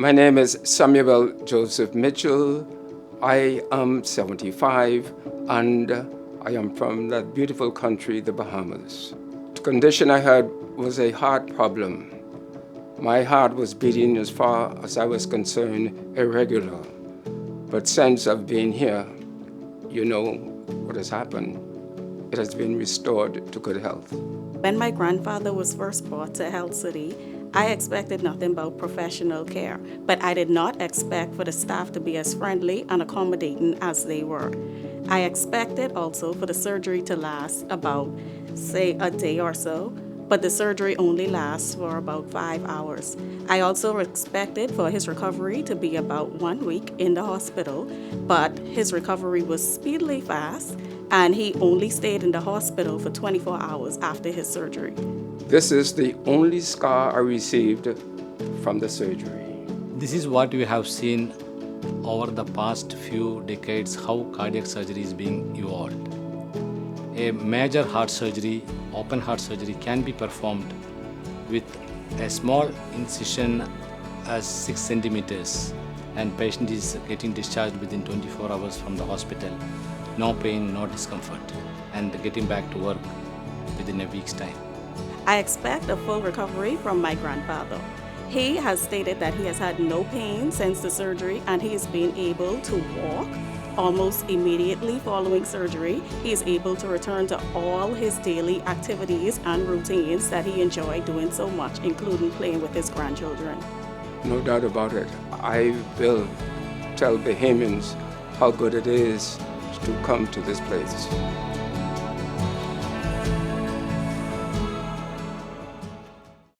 My name is Samuel Joseph Mitchell. I am 75 and I am from that beautiful country, the Bahamas. The condition I had was a heart problem. My heart was beating, as far as I was concerned, irregular. But since I've been here, you know what has happened. It has been restored to good health. When my grandfather was first brought to Health City, I expected nothing but professional care, but I did not expect for the staff to be as friendly and accommodating as they were. I expected also for the surgery to last about, say, a day or so, but the surgery only lasts for about 5 hours. I also expected for his recovery to be about 1 week in the hospital, but his recovery was speedily fast, and he only stayed in the hospital for 24 hours after his surgery. This is the only scar I received from the surgery. This is what we have seen over the past few decades, how cardiac surgery is being evolved. A major heart surgery, open heart surgery, can be performed with a small incision as 6 centimeters, and patient is getting discharged within 24 hours from the hospital. No pain, no discomfort, and getting back to work within a week's time. I expect a full recovery from my grandfather. He has stated that he has had no pain since the surgery and he has been able to walk almost immediately following surgery. He is able to return to all his daily activities and routines that he enjoyed doing so much, including playing with his grandchildren. No doubt about it. I will tell Bahamians how good it is to come to this place.